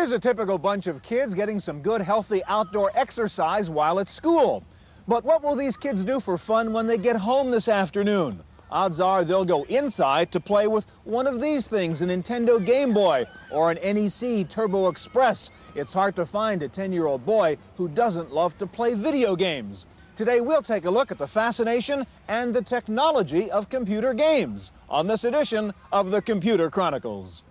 Here's a typical bunch of kids getting some good, healthy outdoor exercise while at school. But what will these kids do for fun when they get home this afternoon? Odds are they'll go inside to play with one of these things, a Nintendo Game Boy or an NEC Turbo Express. It's hard to find a 10-year-old boy who doesn't love to play video games. Today we'll take a look at the fascination and the technology of computer games on this edition of the Computer Chronicles.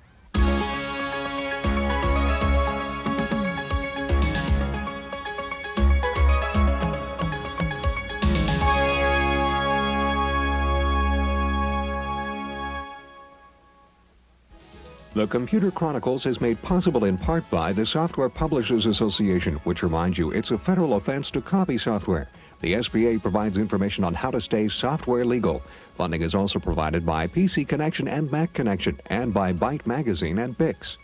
The Computer Chronicles is made possible in part by the Software Publishers Association, which reminds you it's a federal offense to copy software. The SPA provides information on how to stay software legal. Funding is also provided by PC Connection and Mac Connection, and by Byte Magazine and Bix.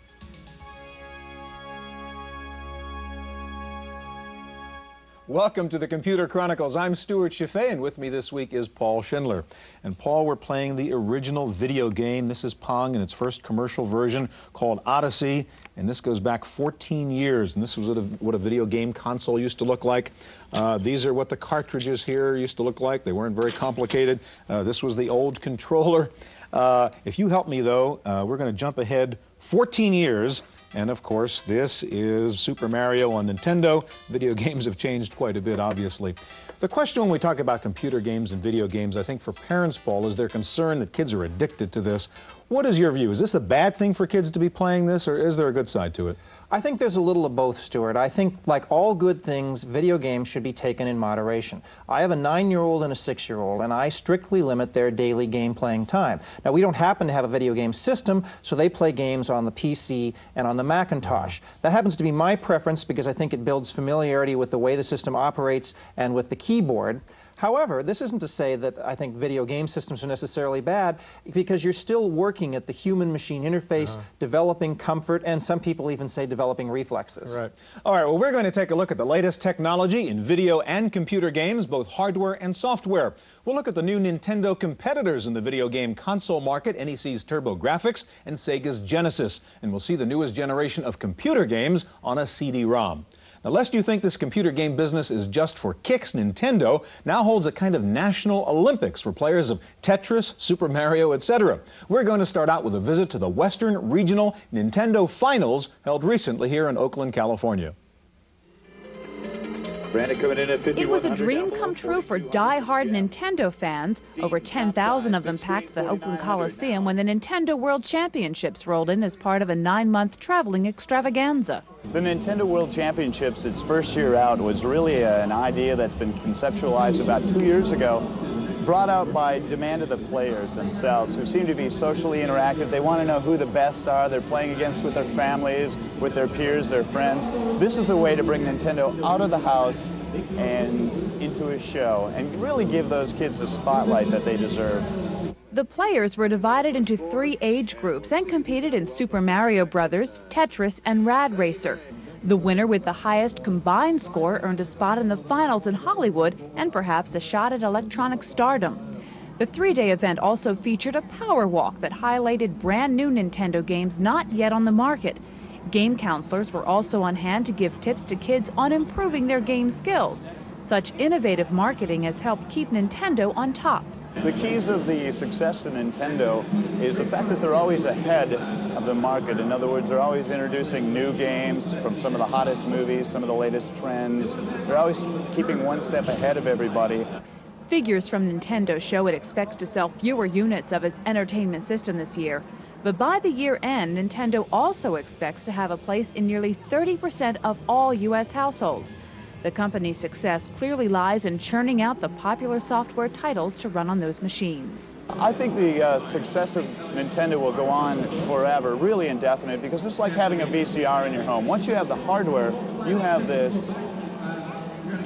Welcome to the Computer Chronicles. I'm Stewart Cheifet, and with me this week is Paul Schindler. And Paul, we're playing the original video game. This is Pong in its first commercial version called Odyssey, and this goes back 14 years. And this was what a video game console used to look like. These are what the cartridges here used to look like. They weren't very complicated. This was the old controller. If you help me, though, we're going to jump ahead 14 years. And of course, this is Super Mario on Nintendo. Video games have changed quite a bit, obviously. The question when we talk about computer games and video games, I think for parents, Paul, is their concern that kids are addicted to this. What is your view? Is this a bad thing for kids to be playing this, or is there a good side to it? I think there's a little of both, Stuart. I think, like all good things, video games should be taken in moderation. I have a 9-year-old and a 6-year-old, and I strictly limit their daily game playing time. Now, we don't happen to have a video game system, so they play games on the PC and on the Macintosh. That happens to be my preference because I think it builds familiarity with the way the system operates and with the keyboard. However, this isn't to say that I think video game systems are necessarily bad, because you're still working at the human-machine interface, developing comfort, and some people even say developing reflexes. Right. All right, well, we're going to take a look at the latest technology in video and computer games, both hardware and software. We'll look at the new Nintendo competitors in the video game console market, NEC's TurboGrafx and Sega's Genesis. And we'll see the newest generation of computer games on a CD-ROM. Now, lest you think this computer game business is just for kicks, Nintendo now holds a kind of national Olympics for players of Tetris, Super Mario, etc. We're going to start out with a visit to the Western Regional Nintendo Finals held recently here in Oakland, California. It was a dream come true for die-hard Nintendo fans. Over 10,000 of them packed the Oakland Coliseum when the Nintendo World Championships rolled in as part of a 9-month traveling extravaganza. The Nintendo World Championships, its first year out, was really an idea that's been conceptualized about 2 years ago, brought out by demand of the players themselves, who seem to be socially interactive. They want to know who the best are. They're playing against with their families, with their peers, their friends. This is a way to bring Nintendo out of the house and into a show and really give those kids the spotlight that they deserve. The players were divided into 3 age groups and competed in Super Mario Bros., Tetris, and Rad Racer. The winner with the highest combined score earned a spot in the finals in Hollywood and perhaps a shot at electronic stardom. The 3-day event also featured a power walk that highlighted brand new Nintendo games not yet on the market. Game counselors were also on hand to give tips to kids on improving their game skills. Such innovative marketing has helped keep Nintendo on top. The keys of the success to Nintendo is the fact that they're always ahead of the market. In other words, they're always introducing new games from some of the hottest movies, some of the latest trends. They're always keeping one step ahead of everybody. Figures from Nintendo show it expects to sell fewer units of its entertainment system this year. But by the year end, Nintendo also expects to have a place in nearly 30% of all U.S. households. The company's success clearly lies in churning out the popular software titles to run on those machines. I think the success of Nintendo will go on forever, really indefinite, because it's like having a VCR in your home. Once you have the hardware, you have this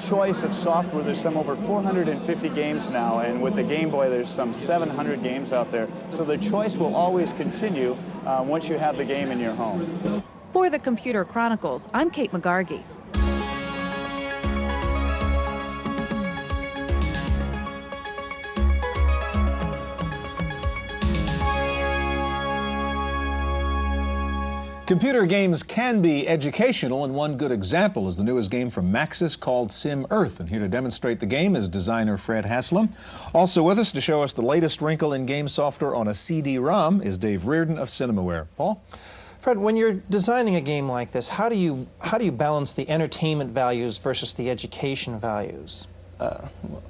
choice of software. There's some over 450 games now, and with the Game Boy, there's some 700 games out there. So the choice will always continue once you have the game in your home. For the Computer Chronicles, I'm Kate McGargy. Computer games can be educational, and one good example is the newest game from Maxis called Sim Earth. And here to demonstrate the game is designer Fred Haslam. Also with us to show us the latest wrinkle in game software on a CD-ROM is Dave Reardon of Cinemaware. Paul? Fred, when you're designing a game like this, how do you balance the entertainment values versus the education values?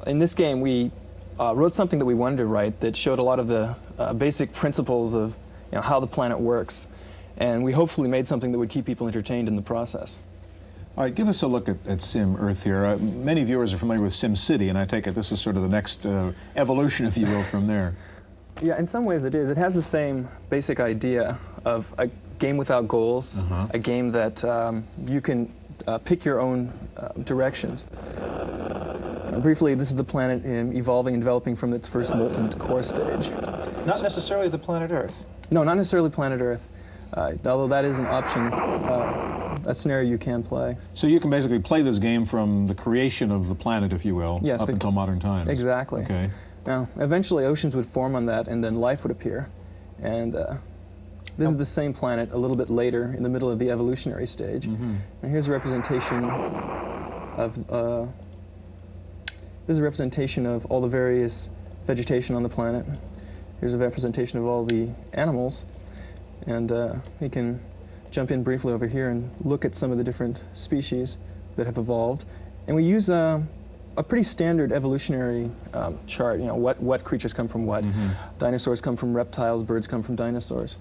In this game, we wrote something that we wanted to write that showed a lot of the basic principles of how the planet works. And we hopefully made something that would keep people entertained in the process. All right, give us a look at Sim Earth here. Many viewers are familiar with Sim City, and I take it this is sort of the next evolution, if you will, from there. Yeah, in some ways it is. It has the same basic idea of a game without goals, a game that you can pick your own directions. Briefly, this is the planet evolving and developing from its first molten core stage. Not necessarily the planet Earth. No, not necessarily planet Earth. Although that is an option, a scenario you can play. So you can basically play this game from the creation of the planet, if you will, yes, up until modern times. Exactly. Okay. Now, eventually oceans would form on that, and then life would appear. And this is the same planet a little bit later, in the middle of the evolutionary stage. And here's a representation of all the various vegetation on the planet. Here's a representation of all the animals. And we can jump in briefly over here and look at some of the different species that have evolved. And we use a pretty standard evolutionary chart, what creatures come from what. Dinosaurs come from reptiles, birds come from dinosaurs.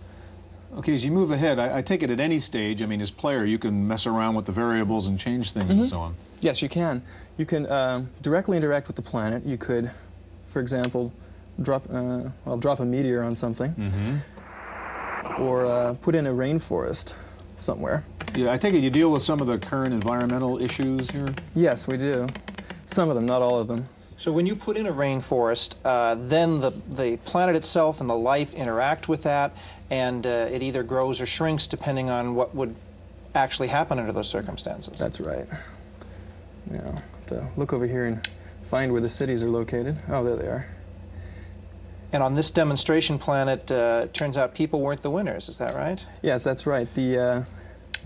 Okay, as you move ahead, I take it at any stage, I mean, as player, you can mess around with the variables and change things and so on. Yes, you can. You can directly interact with the planet. You could, for example, drop a meteor on something. Or put in a rainforest somewhere. Yeah, I take it you deal with some of the current environmental issues here? Yes, we do. Some of them, not all of them. So when you put in a rainforest, then the planet itself and the life interact with that, and it either grows or shrinks depending on what would actually happen under those circumstances. That's right. Now, to look over here and find where the cities are located. Oh, there they are. And on this demonstration planet, it turns out people weren't the winners, is that right? Yes, that's right. The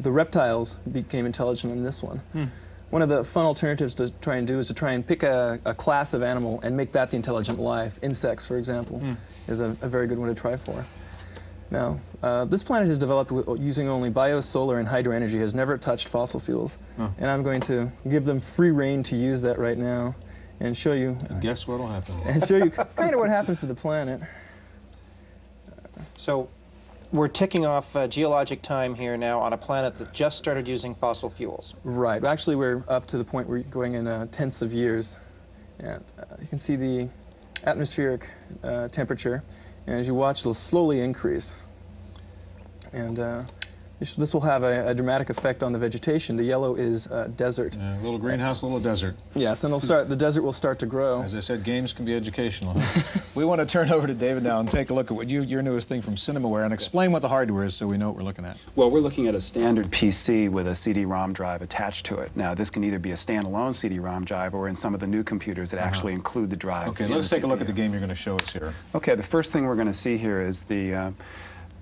reptiles became intelligent in this one. One of the fun alternatives to try and do is to try and pick a class of animal and make that the intelligent life. Insects, for example, is a very good one to try for. Now, this planet is developed using only bio, solar, and hydro energy, has never touched fossil fuels. And I'm going to give them free rein to use that right now. And show you. And guess what'll happen? And show you kind of what happens to the planet. So we're ticking off geologic time here now on a planet that just started using fossil fuels. Right. Actually, we're up to the point where we're going in tenths of years. And you can see the atmospheric temperature. And as you watch, it'll slowly increase. And this will have a dramatic effect on the vegetation. The yellow is desert. A little greenhouse, a little desert. Yes, and the desert will start to grow. As I said, games can be educational. We want to turn over to David now and take a look at what your newest thing from Cinemaware and explain what the hardware is so we know what we're looking at. Well, we're looking at a standard PC with a CD-ROM drive attached to it. Now, this can either be a standalone CD-ROM drive or in some of the new computers that actually include the drive. Okay, let's take a look at the game you're going to show us here. Okay, the first thing we're going to see here is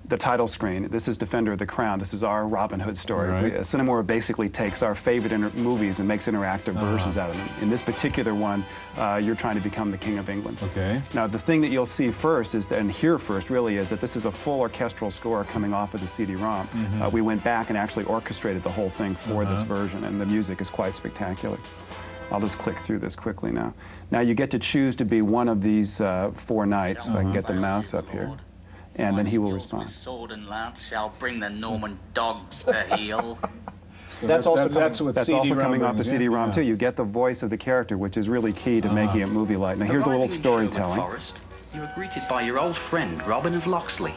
the title screen. This is Defender of the Crown. This is our Robin Hood story. Right. Cinemaware basically takes our favorite movies and makes interactive versions out of them. In this particular one, you're trying to become the King of England. Okay. Now, the thing that you'll see first is, and hear first really, is that this is a full orchestral score coming off of the CD-ROM. We went back and actually orchestrated the whole thing for this version, and the music is quite spectacular. I'll just click through this quickly now. Now, you get to choose to be one of these 4 knights, if I can get the mouse up here. And then he will respond. Sword and lance shall bring the Norman dogs to heel. That's also coming off the CD-ROM too. You get the voice of the character, which is really key to making it movie-like. Now here's a little storytelling. Forest, you were greeted by your old friend Robin of Locksley.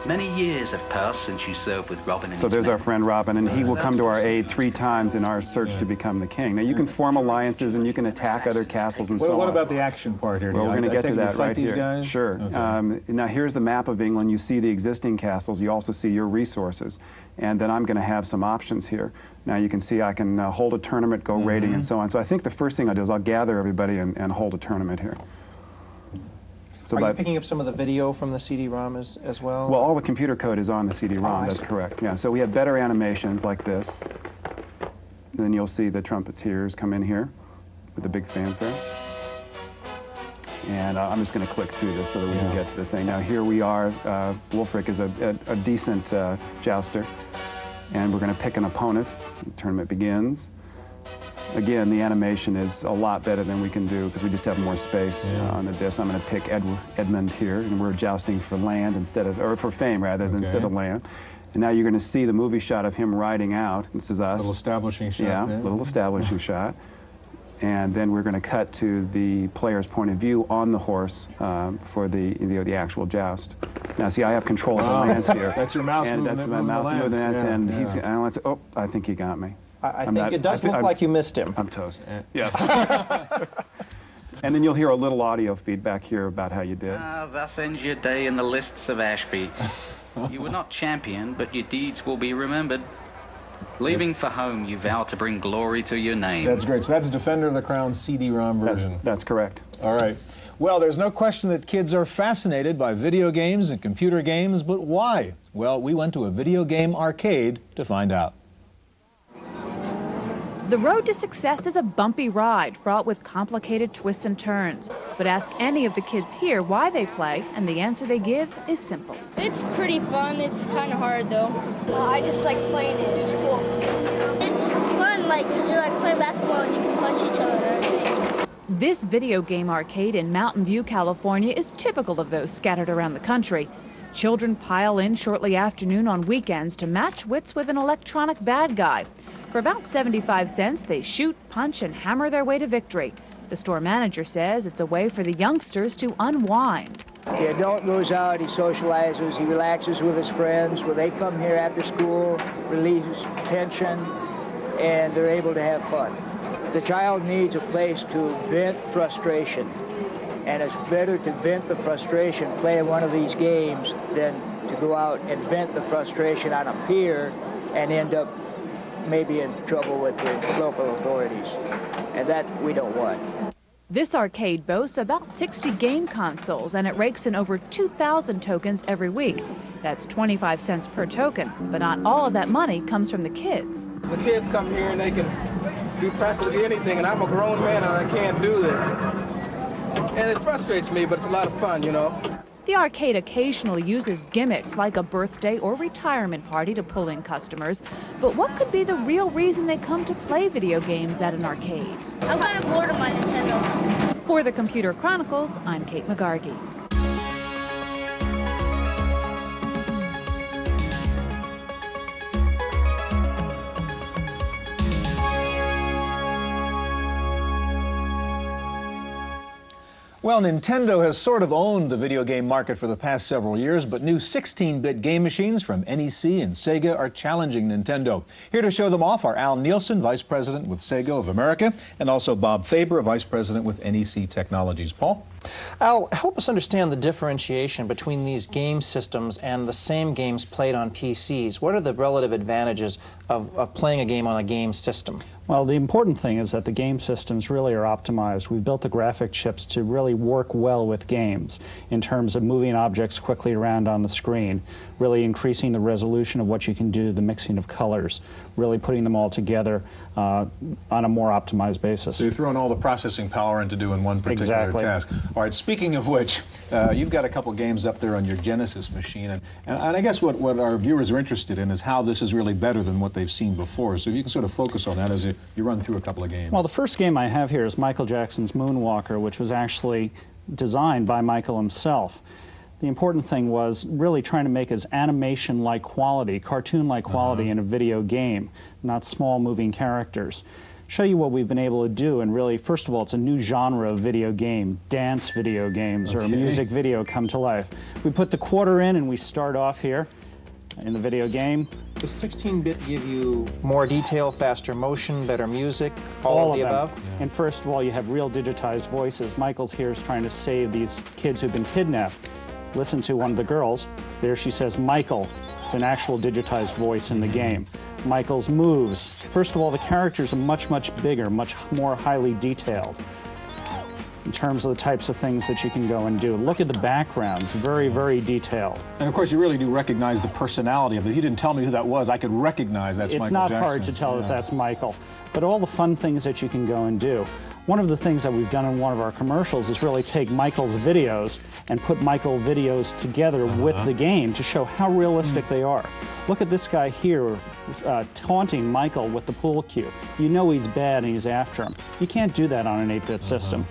Many years have passed since you served with Robin. So there's our friend Robin, and he will come to our aid 3 times in our search to become the king. Now you can form alliances and you can attack other castles and so on. What about the action part here? Well, we're going to get to that right here. Guys? Sure. Okay. Now here's the map of England. You see the existing castles. You also see your resources. And then I'm going to have some options here. Now you can see I can hold a tournament, go raiding, and so on. So I think the first thing I'll do is I'll gather everybody and hold a tournament here. So Are you picking up some of the video from the CD-ROM as well? Well, all the computer code is on the CD-ROM, I that's see. correct. Yeah, so we have better animations like this. Then you'll see the trumpeteers come in here with a big fanfare. And I'm just going to click through this so that we can get to the thing. Now here we are, Wolfric is a decent jouster. And we're going to pick an opponent. The tournament begins. Again, the animation is a lot better than we can do because we just have more space on the disc. I'm going to pick Edmund here, and we're jousting for land instead of, or for fame rather than instead of land. And now you're going to see the movie shot of him riding out. This is us. Little establishing shot. Yeah, there. little establishing shot. And then we're going to cut to the player's point of view on the horse for the actual joust. Now, see, I have control of the lance here. That's your mouse and movement. that's my mouse movement, Yeah, and yeah. he's. And let's. Oh, I think he got me. I think it does look like you missed him. I'm toast. Yeah. And then you'll hear a little audio feedback here about how you did. Thus ends your day in the lists of Ashby. You were not champion, but your deeds will be remembered. Leaving for home, you vow to bring glory to your name. That's great. So that's Defender of the Crown CD-ROM version. That's correct. All right. Well, there's no question that kids are fascinated by video games and computer games, but why? Well, we went to a video game arcade to find out. The road to success is a bumpy ride fraught with complicated twists and turns. But ask any of the kids here why they play, and the answer they give is simple. It's pretty fun. It's kind of hard, though. I just like playing it in school. It's fun, like, because you're like playing basketball and you can punch each other and everything. This video game arcade in Mountain View, California is typical of those scattered around the country. Children pile in shortly after noon on weekends to match wits with an electronic bad guy. For about 75 cents, they shoot, punch, and hammer their way to victory. The store manager says it's a way for the youngsters to unwind. The adult goes out, he socializes, he relaxes with his friends. When they come here after school, relieves tension, and they're able to have fun. The child needs a place to vent frustration, and it's better to vent the frustration playing one of these games than to go out and vent the frustration on a pier and end up maybe in trouble with the local authorities, and that we don't want. This arcade boasts about 60 game consoles, and it rakes in over 2,000 tokens every week. That's 25 cents per token, but not all of that money comes from the kids. The kids come here and they can do practically anything, and I'm a grown man and I can't do this. And it frustrates me, but it's a lot of fun, you know. The arcade occasionally uses gimmicks like a birthday or retirement party to pull in customers. But what could be the real reason they come to play video games at an arcade? I'm kind of bored of my Nintendo. For the Computer Chronicles, I'm Kate McGargy. Well, Nintendo has sort of owned the video game market for the past several years, but new 16-bit game machines from NEC and Sega are challenging Nintendo. Here to show them off are Al Nielsen, Vice President with Sega of America, and also Bob Faber, Vice President with NEC Technologies. Paul? Al, help us understand the differentiation between these game systems and the same games played on PCs. What are the relative advantages of playing a game on a game system? Well, the important thing is that the game systems really are optimized. We've built the graphic chips to really work well with games in terms of moving objects quickly around on the screen, really increasing the resolution of what you can do, the mixing of colors, really putting them all together on a more optimized basis. So you're throwing all the processing power into doing one particular task. All right, speaking of which, you've got a couple games up there on your Genesis machine, and I guess what our viewers are interested in is how this is really better than what they've seen before. So if you can sort of focus on that as you run through a couple of games. Well, the first game I have here is Michael Jackson's Moonwalker, which was actually designed by Michael himself. The important thing was really trying to make his animation-like quality, cartoon-like quality in a video game, not small moving characters. Show you what we've been able to do, and really, first of all, it's a new genre of video game, dance video games, or music video come to life. We put the quarter in and we start off here in the video game. Does 16-bit give you more detail, faster motion, better music, all of the above? Yeah. And first of all, you have real digitized voices. Michael's here is trying to save these kids who've been kidnapped. Listen to one of the girls. There she says, Michael. It's an actual digitized voice in the game. Michael's moves. First of all, the characters are much, much bigger, much more highly detailed. in terms of the types of things that you can go and do. Look at the backgrounds, very, very detailed. And of course, you really do recognize the personality of it. If you didn't tell me who that was, I could recognize that's Michael Jackson. It's not hard to tell that that's Michael. But all the fun things that you can go and do. One of the things that we've done in one of our commercials is really take Michael's videos and put Michael videos together with the game to show how realistic they are. Look at this guy here taunting Michael with the pool cue. You know he's bad and he's after him. You can't do that on an 8-bit system.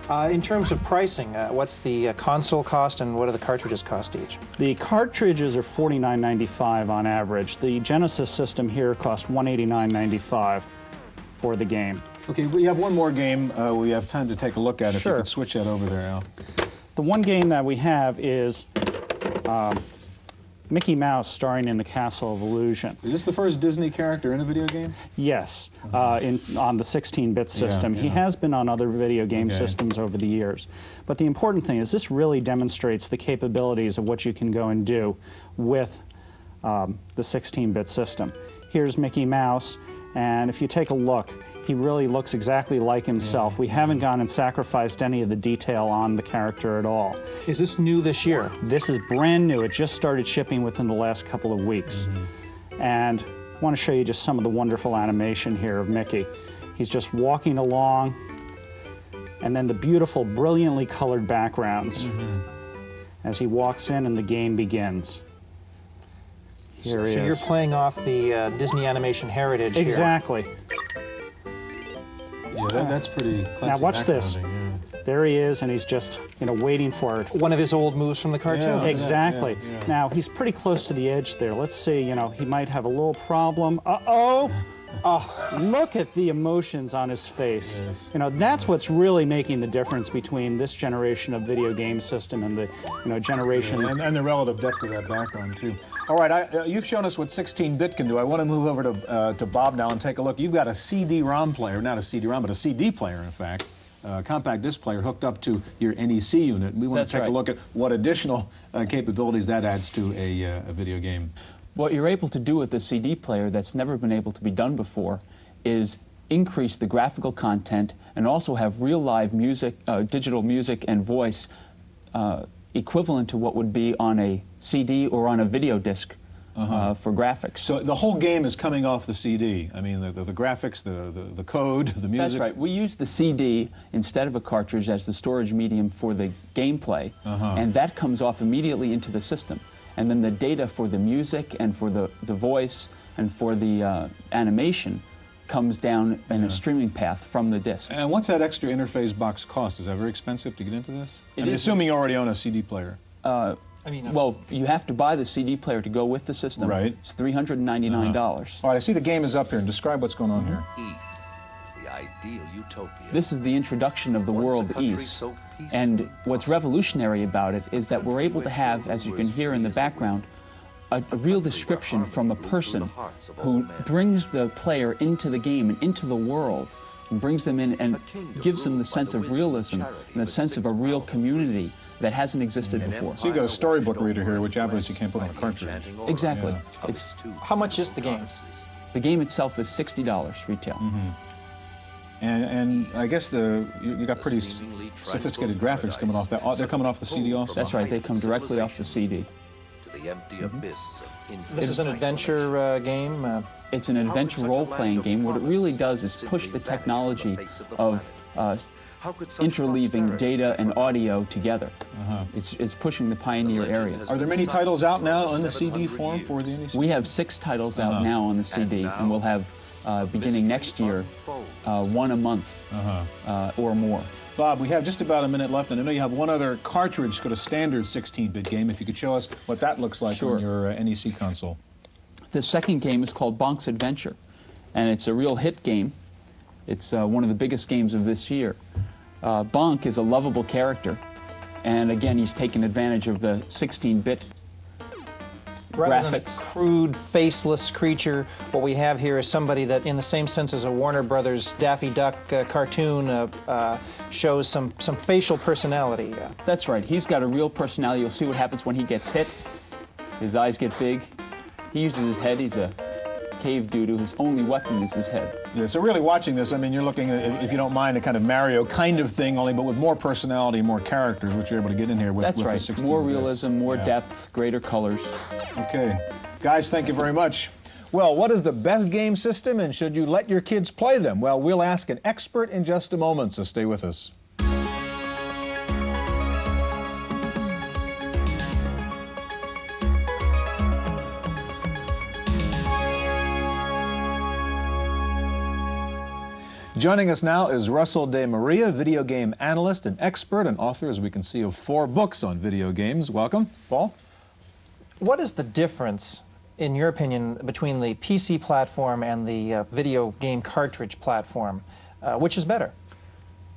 In terms of pricing, what's the console cost and what do the cartridges cost each? The cartridges are $49.95 on average. The Genesis system here costs $189.95 for the game. Okay, we have one more game we have time to take a look at. If you Sure. could switch that over there, Al. The one game that we have is Mickey Mouse starring in the Castle of Illusion. Is this the first Disney character in a video game? Yes, on the 16-bit system. He has been on other video game systems over the years. But the important thing is this really demonstrates the capabilities of what you can go and do with the 16-bit system. Here's Mickey Mouse, and if you take a look, he really looks exactly like himself. We haven't gone and sacrificed any of the detail on the character at all. Is this new this year? This is brand new. It just started shipping within the last couple of weeks. And I want to show you just some of the wonderful animation here of Mickey. He's just walking along, and then the beautiful, brilliantly colored backgrounds as he walks in and the game begins. Here he is. So you're playing off the Disney animation heritage here. Exactly. Yeah, that's pretty classic. Now watch this. backgrounding, There he is, and he's just, waiting for it. One of his old moves from the cartoon. Yeah. Exactly. Yeah. Now, he's pretty close to the edge there. Let's see, he might have a little problem. Uh-oh! Oh, look at the emotions on his face. Yes. That's what's really making the difference between this generation of video game system and the generation... Yeah, and the relative depth of that background, too. All right, you've shown us what 16-bit can do. I want to move over to Bob now and take a look. You've got a CD-ROM player, not a CD-ROM, but a CD player, in fact. Compact disc player hooked up to your NEC unit. We want to take a look at what additional capabilities that adds to a video game. What you're able to do with the CD player that's never been able to be done before is increase the graphical content and also have real live music, digital music and voice equivalent to what would be on a CD or on a video disc for graphics. So the whole game is coming off the CD. I mean, the graphics, the code, the music. That's right. We use the CD instead of a cartridge as the storage medium for the gameplay, and that comes off immediately into the system. And then the data for the music and for the voice and for the animation comes down in a streaming path from the disc. And what's that extra interface box cost? Is that very expensive to get into this? Assuming you already own a CD player. Well, you have to buy the CD player to go with the system. Right. It's $399. All right, I see the game is up here. And describe what's going on here. East, the ideal utopia. This is the introduction of the world East. And what's revolutionary about it is that we're able to have, as you can hear in the background, a real description from a person who brings the player into the game and into the world, and brings them in and gives them the sense of realism and the sense of a real community that hasn't existed before. So you've got a storybook reader here, which obviously you can't put on a cartridge. Exactly. Yeah. How much is the game? The game itself is $60 retail. And I guess you got pretty sophisticated graphics coming off that. They're coming off the CD also? That's right. They come directly off the CD. To the empty abyss of infinite. This is an adventure game? It's an adventure role-playing game. What it really does is push the technology of interleaving data and audio together. It's pushing the pioneer area. Are there many titles out now on the CD form for the NEC? We have 6 titles out now on the CD, and we'll have, beginning next year, 1 a month or more. Bob, we have just about a minute left, and I know you have one other cartridge, it's got a standard 16-bit game. If you could show us what that looks like on your NEC console. The second game is called Bonk's Adventure, and it's a real hit game. It's one of the biggest games of this year. Bonk is a lovable character, and again, he's taken advantage of the 16-bit Rather than a graphics. crude, faceless creature, what we have here is somebody that, in the same sense as a Warner Brothers Daffy Duck cartoon, shows some facial personality. That's right. He's got a real personality. You'll see what happens when he gets hit. His eyes get big. He uses his head. He's a cave dude whose only weapon is his head. Yeah, so really watching this, I mean, you're looking at, if you don't mind, a kind of Mario kind of thing, only but with more personality, more characters, which you're able to get in here with. That's with right. The 16 more bits. realism, more depth, greater colors. Okay. Guys, thank you very much. Well, what is the best game system, and should you let your kids play them? Well, we'll ask an expert in just a moment, so stay with us. Joining us now is Russell De Maria, video game analyst and expert and author, as we can see, of 4 books on video games. Welcome, Paul. What is the difference, in your opinion, between the PC platform and the video game cartridge platform? Which is better?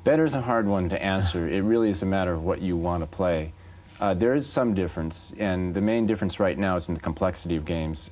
Better is a hard one to answer. It really is a matter of what you want to play. There is some difference, and the main difference right now is in the complexity of games.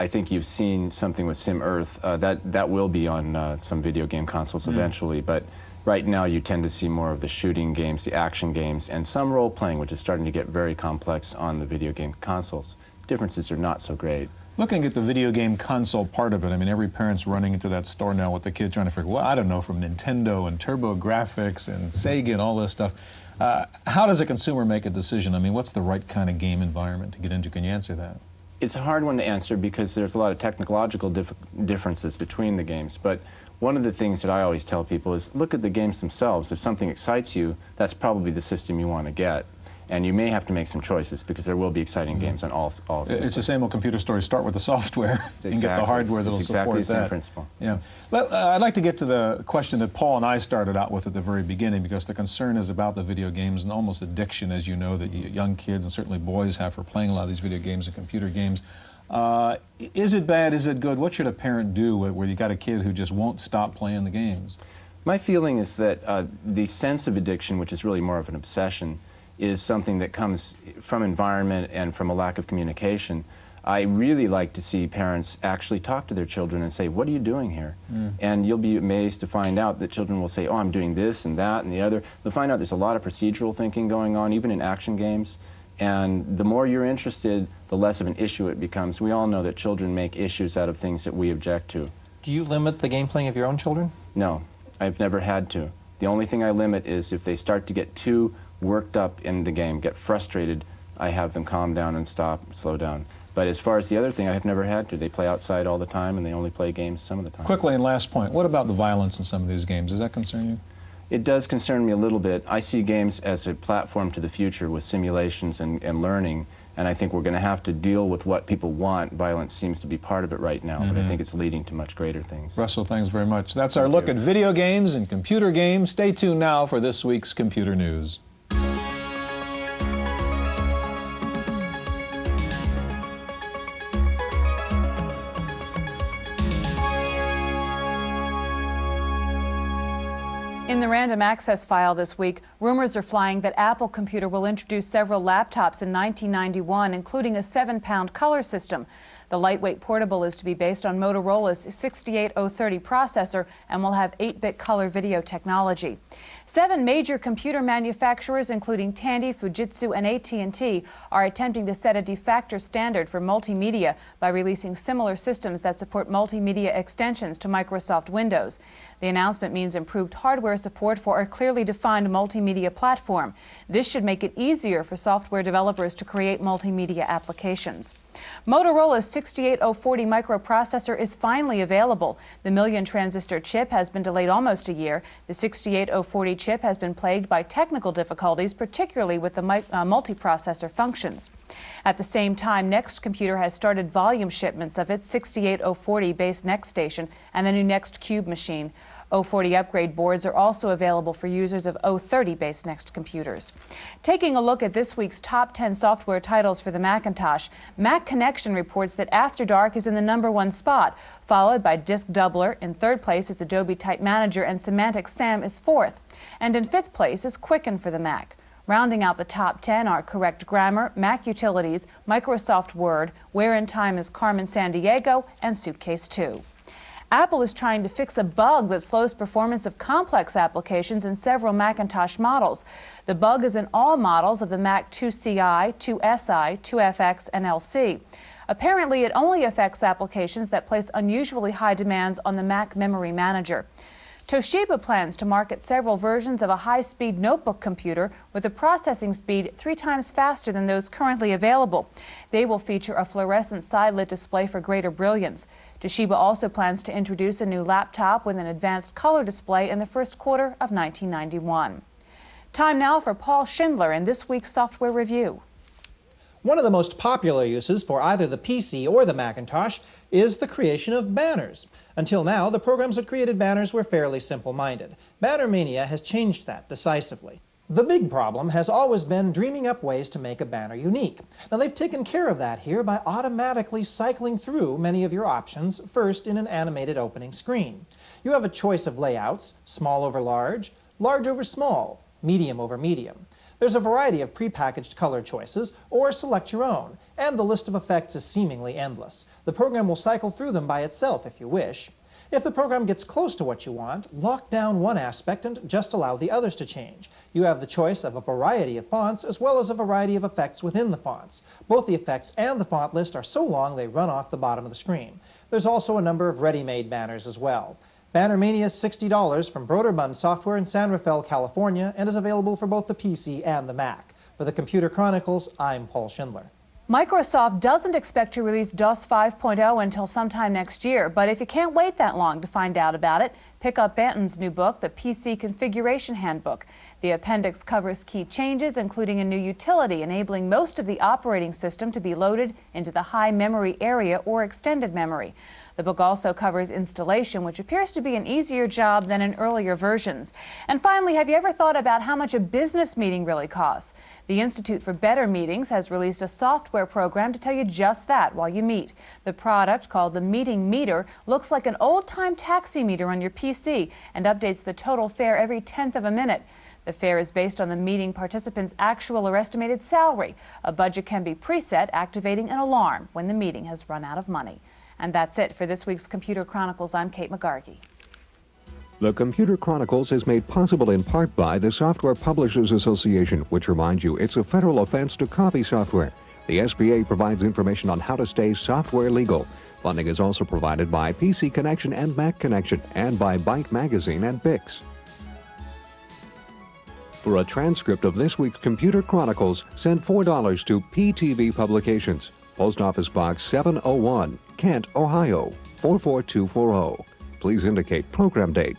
I think you've seen something with Sim Earth. That will be on some video game consoles eventually, but right now you tend to see more of the shooting games, the action games, and some role-playing, which is starting to get very complex on the video game consoles. Differences are not so great. Looking at the video game console part of it, I mean, every parent's running into that store now with the kid trying to figure, well, I don't know, from Nintendo and TurboGrafx and Sega and all this stuff. How does a consumer make a decision? I mean, what's the right kind of game environment to get into? Can you answer that? It's a hard one to answer because there's a lot of technological differences between the games. But one of the things that I always tell people is look at the games themselves. If something excites you, that's probably the system you want to get. And you may have to make some choices because there will be exciting games on all systems. It's the same old computer story. Start with the software and get the hardware that'll support that. Exactly the same principle. Yeah. I'd like to get to the question that Paul and I started out with at the very beginning, because the concern is about the video games and almost addiction, as you know, that young kids and certainly boys have for playing a lot of these video games and computer games. Is it bad? Is it good? What should a parent do where you got a kid who just won't stop playing the games? My feeling is that the sense of addiction, which is really more of an obsession, is something that comes from environment and from a lack of communication. I really like to see parents actually talk to their children and say, what are you doing here? And you'll be amazed to find out that children will say, oh, I'm doing this and that and the other. They'll find out there's a lot of procedural thinking going on, even in action games. And the more you're interested, the less of an issue it becomes. We all know that children make issues out of things that we object to. Do you limit the game playing of your own children? No, I've never had to. The only thing I limit is if they start to get too worked up in the game, get frustrated, I have them calm down and stop, slow down. But as far as the other thing, I have never had to. They play outside all the time and they only play games some of the time. Quickly, and last point, what about the violence in some of these games? Does that concern you? It does concern me a little bit. I see games as a platform to the future with simulations and learning, and I think we're going to have to deal with what people want. Violence seems to be part of it right now, but I think it's leading to much greater things. Russell, thanks very much. That's our look at video games and computer games. Stay tuned now for this week's Computer News. In the random access file this week, rumors are flying that Apple Computer will introduce several laptops in 1991, including a 7-pound color system. The lightweight portable is to be based on Motorola's 68030 processor and will have 8-bit color video technology. 7 major computer manufacturers, including Tandy, Fujitsu, and AT&T, are attempting to set a de facto standard for multimedia by releasing similar systems that support multimedia extensions to Microsoft Windows. The announcement means improved hardware support for a clearly defined multimedia platform. This should make it easier for software developers to create multimedia applications. Motorola's 68040 microprocessor is finally available. The million-transistor chip has been delayed almost a year. The 68040 chip has been plagued by technical difficulties, particularly with the multiprocessor functions. At the same time, Next Computer has started volume shipments of its 68040-based Next Station and the new Next Cube machine. 040 upgrade boards are also available for users of 030-based Next computers. Taking a look at this week's top 10 software titles for the Macintosh, Mac Connection reports that After Dark is in the #1 spot, followed by Disk Doubler. In 3rd place is Adobe Type Manager, and Semantic Sam is 4th. And in 5th place is Quicken for the Mac. Rounding out the top 10 are Correct Grammar, Mac Utilities, Microsoft Word, Where in Time is Carmen Sandiego, and Suitcase 2. Apple is trying to fix a bug that slows performance of complex applications in several Macintosh models. The bug is in all models of the Mac 2CI, 2SI, 2FX, and LC. Apparently, it only affects applications that place unusually high demands on the Mac memory manager. Toshiba plans to market several versions of a high-speed notebook computer with a processing speed 3 times faster than those currently available. They will feature a fluorescent side-lit display for greater brilliance. Toshiba also plans to introduce a new laptop with an advanced color display in the first quarter of 1991. Time now for Paul Schindler in this week's software review. One of the most popular uses for either the PC or the Macintosh is the creation of banners. Until now, the programs that created banners were fairly simple-minded. Banner Mania has changed that decisively. The big problem has always been dreaming up ways to make a banner unique. Now, they've taken care of that here by automatically cycling through many of your options, first in an animated opening screen. You have a choice of layouts: small over large, large over small, medium over medium. There's a variety of prepackaged color choices, or select your own, and the list of effects is seemingly endless. The program will cycle through them by itself if you wish. If the program gets close to what you want, lock down one aspect and just allow the others to change. You have the choice of a variety of fonts as well as a variety of effects within the fonts. Both the effects and the font list are so long they run off the bottom of the screen. There's also a number of ready-made banners as well. Banner Mania is $60 from Broderbund Software in San Rafael, California, and is available for both the PC and the Mac. For the Computer Chronicles, I'm Paul Schindler. Microsoft doesn't expect to release DOS 5.0 until sometime next year, but if you can't wait that long to find out about it, pick up Banton's new book, The PC Configuration Handbook. The appendix covers key changes, including a new utility enabling most of the operating system to be loaded into the high memory area or extended memory. The book also covers installation, which appears to be an easier job than in earlier versions. And finally, have you ever thought about how much a business meeting really costs? The Institute for Better Meetings has released a software program to tell you just that while you meet. The product, called the Meeting Meter, looks like an old-time taxi meter on your PC and updates the total fare every 1/10 of a minute. The fare is based on the meeting participant's actual or estimated salary. A budget can be preset, activating an alarm when the meeting has run out of money. And that's it for this week's Computer Chronicles. I'm Kate McGargy. The Computer Chronicles is made possible in part by the Software Publishers Association, which reminds you it's a federal offense to copy software. The SBA provides information on how to stay software legal. Funding is also provided by PC Connection and Mac Connection, and by Byte Magazine and Bix. For a transcript of this week's Computer Chronicles, send $4 to PTV Publications, Post Office Box 701, Kent, Ohio 44240. Please indicate program date.